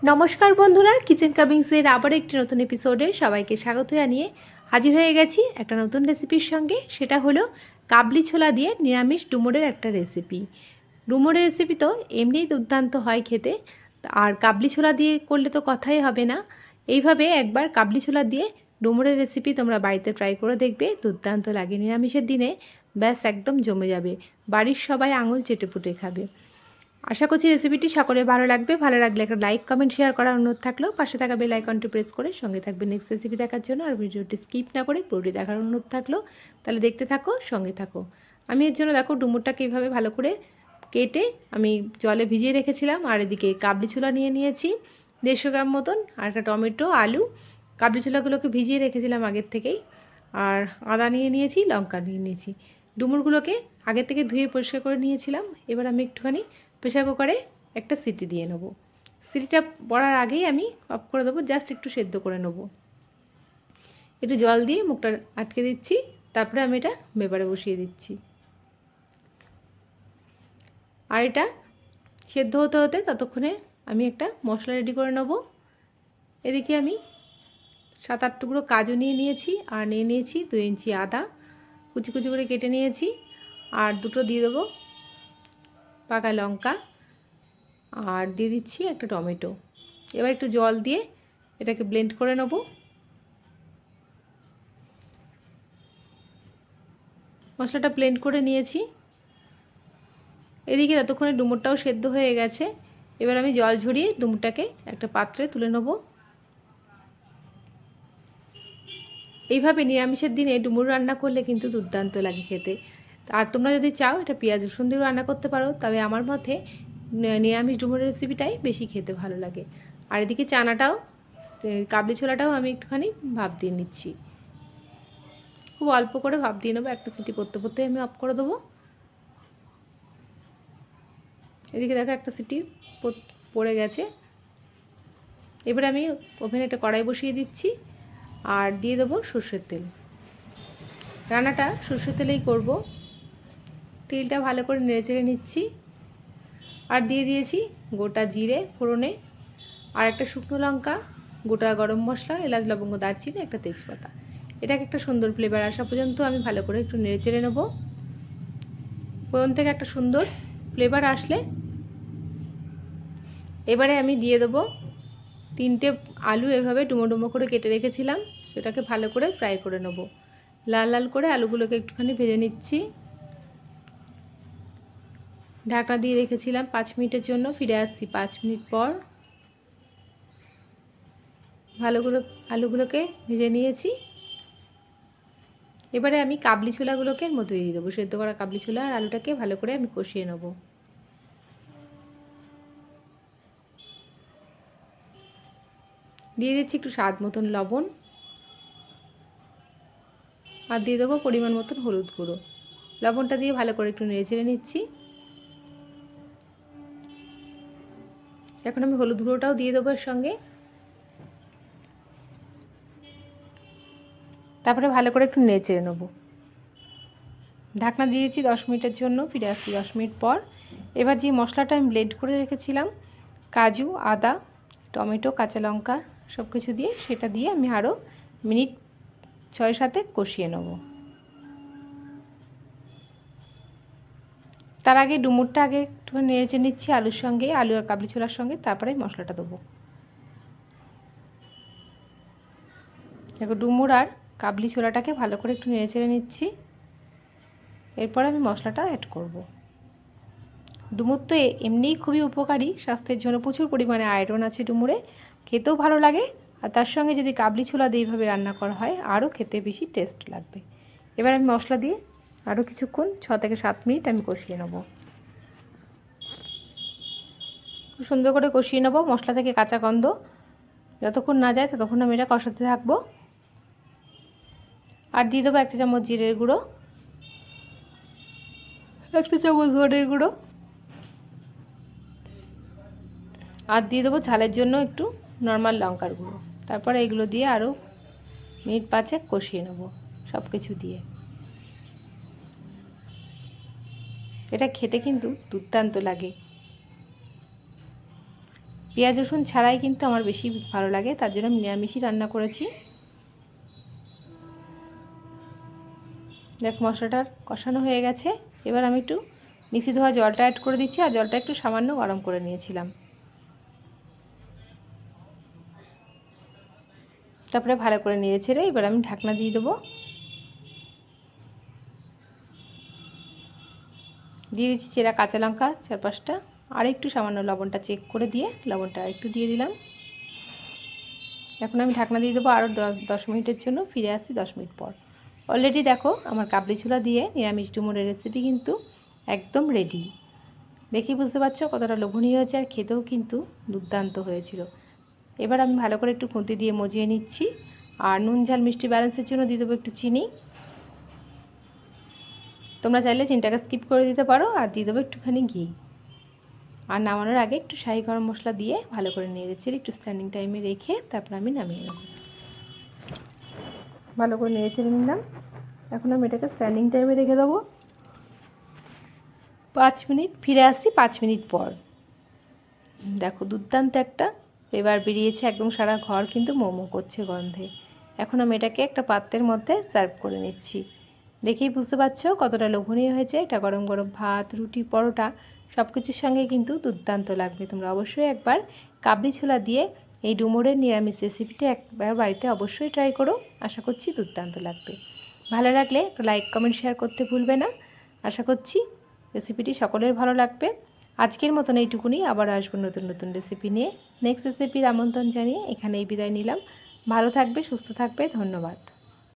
নমস্কার বন্ধুরা, কিচেন কার্ভিংসের আবার একটি নতুন এপিসোডে সবাইকে স্বাগত জানিয়ে হাজির হয়ে গেছি একটা নতুন রেসিপির সঙ্গে। সেটা হলো কাবলি ছোলা দিয়ে নিরামিষ ডুমুরের একটা রেসিপি। ডুমুরের রেসিপি তো এমনিই দুর্দান্ত হয় খেতে, আর কাবলি ছোলা দিয়ে করলে তো কথাই হবে না। এইভাবে একবার কাবলি ছোলা দিয়ে ডুমুরের রেসিপি তোমরা বাড়িতে ট্রাই করে দেখবে, দুর্দান্ত লাগে। নিরামিষের দিনে ব্যাস একদম জমে যাবে, বাড়ির সবাই আঙুল চেটেপুটে খাবে। আশা করছি রেসিপিটি সকলের ভালো লাগবে। ভালো লাগলে একটা লাইক, কমেন্ট, শেয়ার করার অনুরোধ থাকলো। পাশে থাকা বেল আইকনটি প্রেস করে সঙ্গে থাকবে নেক্সট রেসিপি দেখার জন্য। আর ভিডিওটি স্কিপ না করে পুরোটি দেখার অনুরোধ থাকলো। তাহলে দেখতে থাকো, সঙ্গে থাকো। আমি এর জন্য দেখো ডুমুরটাকে এইভাবে ভালো করে কেটে আমি জলে ভিজিয়ে রেখেছিলাম। আর এদিকে কাবলি ছোলা নিয়ে নিয়েছি 150 গ্রাম মতন, আর একটা টমেটো, আলু। কাবলি ছোলাগুলোকে ভিজিয়ে রেখেছিলাম আগের থেকেই। আর আদা নিয়ে নিয়েছি, লঙ্কা নিয়ে নিয়েছি। ডুমুরগুলোকে আগে থেকে ধুয়ে পরিষ্কার করে নিয়েছিলাম। এবার আমি একটুখানি প্রেসার কুকারে একটা সিটি দিয়ে নেব। সিটিটা পড়ার আগেই আমি অফ করে দেবো, জাস্ট একটু সেদ্ধ করে নেব। একটু জল দিয়ে মুখটা আটকে দিচ্ছি, তারপরে আমি এটা বেবারে বসিয়ে দিচ্ছি। আর এটা সেদ্ধ হতে হতে ততক্ষণে আমি একটা মশলা রেডি করে নেব। এদিকে আমি 7-8 টুকরো কাজু নিয়ে নিয়েছি, আর নিয়ে নিয়েছি 2 ইঞ্চি আদা কুচি কুচি করে কেটে নিয়েছি, আর দুটো দিয়ে দেবো পাকা লঙ্কা, আর দিয়ে দিচ্ছি একটা টমেটো। এবার একটু জল দিয়ে এটাকে ব্লেন্ড করে নেব। মশলাটা ব্লেন্ড করে নিয়েছি। এদিকে ততক্ষণে ডুমুরটাও সেদ্ধ হয়ে গেছে। এবার আমি জল ঝরিয়ে ডুমুরটাকে একটা পাত্রে তুলে নেব। এইভাবে নিরামিষের দিনে ডুমুর রান্না করলে কিন্তু দুর্দান্ত লাগে খেতে। আর তোমরা যদি চাও এটা পেঁয়াজ রসুন দিয়েও রান্না করতে পারো, তবে আমার মতে নিরামিষ ডুমুরের রেসিপিটাই বেশি খেতে ভালো লাগে। আর এদিকে চানাটাও, কাবলি ছোলাটাও আমি একটুখানি ভাপ দিয়ে নিচ্ছি। খুব অল্প করে ভাপ দিয়ে নেবো, একটা সিটি করতে করতে আমি অফ করে দেবো। এদিকে দেখো একটা সিটি পড়ে গেছে। এবারে আমি ওভেনে একটা কড়াই বসিয়ে দিচ্ছি, আর দিয়ে দেবো সর্ষের তেল। রান্নাটা সর্ষের তেলেই করব। তেলটা ভালো করে নেড়েচেড়ে নিচ্ছি, আর দিয়ে দিয়েছি গোটা জিরে ফোড়নে, আর একটা শুকনো লঙ্কা, গোটা গরম মশলা, এলাচ, লবঙ্গ, দারচিনি, একটা তেজপাতা। এটাকে একটা সুন্দর ফ্লেভার আসা পর্যন্ত আমি ভালো করে একটু নেড়েচেড়ে নেব। ফোড়ন থেকে একটা সুন্দর ফ্লেভার আসলে এবারে আমি দিয়ে দেবো 3টে আলু এভাবে ডুমো ডুমো করে কেটে রেখেছিলাম। সেটাকে ভালো করে ফ্রাই করে নেব। লাল লাল করে আলুগুলোকে একটুখানি ভেজে নিচ্ছি। ঢাকনা দিয়ে রেখেছিলাম 5 মিনিটের জন্য। ফিরে আসছি 5 মিনিট পর। ভালো করে আলুগুলোকে ভেজে নিয়েছি। এবারে আমি কাবলি ছোলাগুলোকে এর মধ্যে দিয়ে দেবো। সেদ্ধ করা কাবলি ছোলা আর আলুটাকে ভালো করে আমি কষিয়ে নেব। দিয়ে দিচ্ছি একটু স্বাদ মতন লবণ, আর দিয়ে দেবো পরিমাণ মতন হলুদ গুঁড়ো। লবণটা দিয়ে ভালো করে একটু নেড়েচেড়ে নিচ্ছি। এখন আমি হলুদ গুঁড়োটাও দিয়ে দেবো এর সঙ্গে। তারপরে ভালো করে একটু নেড়েচেড়ে নেব। ঢাকনা দিয়েছি 10 মিনিটের জন্য। ফিরে আসছি 10 মিনিট পর। এবার যে মশলাটা আমি ব্লেন্ড করে রেখেছিলাম, কাজু, আদা, টমেটো, কাঁচা লঙ্কা সব কিছু দিয়ে, সেটা দিয়ে আমি আরও মিনিট 6-7 কষিয়ে নেব। তার আগে ডুমুরটা আগে একটু নেড়েচেড়ে নিচ্ছি আলুর সঙ্গে, আলু আর কাবলি ছোলার সঙ্গে, তারপরে মশলাটা দেবো। দেখো ডুমুর আর কাবলি ছোলাটাকে ভালো করে একটু নেড়েচেড়ে নিচ্ছি। এরপর আমি মশলাটা অ্যাড করব। ডুমুর তো এমনিই খুবই উপকারী স্বাস্থ্যের জন্য, প্রচুর পরিমাণে আয়রন আছে ডুমুরে, খেতেও ভালো লাগে। আর তার সঙ্গে যদি কাবলি ছোলা দিয়ে এইভাবে রান্না করা হয়, আরও খেতে বেশি টেস্ট লাগবে। এবার আমি মশলা দিয়ে আরও কিছুক্ষণ 6 থেকে 7 মিনিট আমি কষিয়ে নেব। খুব সুন্দর করে কষিয়ে নেব। মশলা থেকে কাঁচা গন্ধ যতক্ষণ না যায় ততক্ষণ আমি এটা কষাতে থাকবো। আর দিয়ে দেবো 1 চা চামচ জিরের গুঁড়ো, 1 চা চামচ ধনের গুঁড়ো, আর দিয়ে দেবো ঝালের জন্য একটু নর্মাল লঙ্কার গুঁড়ো। তারপরে এগুলো দিয়ে আরও মিনিট 5 কষিয়ে নেব সব কিছু দিয়ে। এটা খেতে কিন্তু দুর্দান্ত লাগে। পেঁয়াজ রসুন ছাড়াই কিন্তু আমার বেশি ভালো লাগে, তার জন্য আমি নিরামিষই রান্না করেছি। দেখ মশলাটা কষানো হয়ে গেছে। এবার আমি একটু মিক্সি ধোয়া জলটা অ্যাড করে দিচ্ছি, আর জলটা একটু সামান্য গরম করে নিয়েছিলাম। তারপরে ভালো করে নেড়ে ছেড়ে এবার আমি ঢাকনা দিয়ে দেবো। দিয়ে দিচ্ছি চেরা কাঁচা লঙ্কা 4-5টা, আর একটু সামান্য লবণটা চেক করে দিয়ে লবণটা একটু দিয়ে দিলাম। এখন আমি ঢাকনা দিয়ে দেবো আরও 10 মিনিটের জন্য। ফিরে আসছি 10 মিনিট পর। অলরেডি দেখো আমার কাবলি ছোলা দিয়ে নিরামিষ ডুমুরের রেসিপি কিন্তু একদম রেডি। দেখি বুঝতে পারছো কতটা লোভনীয় হয়েছে, আর খেতেও কিন্তু দুর্দান্ত হয়েছিল। এবার আমি ভালো করে একটু খুন্তি দিয়ে মজিয়ে নিচ্ছি, আর নুন ঝাল মিষ্টি ব্যালেন্সের জন্য দিয়ে দেবো একটু চিনি। তোমরা চাইলে চিনিটাকে স্কিপ করে দিতে পারো, আর দিয়ে দেবো একটুখানি ঘি। আর নামানোর আগে একটু শাহি গরম মশলা দিয়ে ভালো করে নেড়ে চেড়ে একটু স্ট্যান্ডিং টাইমে রেখে তারপর আমি নামিয়ে নেব। ভালো করে নেড়ে চেড়ে নিলাম। এখন আমি এটাকে স্ট্যান্ডিং টাইমে রেখে দেবো 5 মিনিট। ফিরে আসছি 5 মিনিট পর। দেখো দুর্দান্ত একটা ফ্লেভার বেরিয়েছে, একদম সারা ঘর কিন্তু মোমো করছে গন্ধে। এখন আমি এটাকে একটা পাত্রের মধ্যে সার্ভ করে নিচ্ছি। দেখেই বুঝতে পারছো কতটা লোভনীয় হয়েছে। এটা গরম গরম ভাত, রুটি, পরোটা সব কিছুর সঙ্গে কিন্তু দুর্দান্ত লাগবে। তোমরা অবশ্যই একবার কাবলি ছোলা দিয়ে এই ডুমুরের নিরামিষ রেসিপিটা একবার বাড়িতে অবশ্যই ট্রাই করো। আশা করছি দুর্দান্ত লাগবে। ভালো লাগলে একটা লাইক কমেন্ট শেয়ার করতে ভুলবে না। আশা করছি রেসিপিটি সকলের ভালো লাগবে। আজকের মতন এইটুকুনি, আবার আসবো নতুন নতুন রেসিপি নিয়ে। নেক্সট রেসিপির আমন্ত্রণ জানিয়ে এখানেই বিদায় নিলাম। ভালো থাকবে, সুস্থ থাকবে, ধন্যবাদ।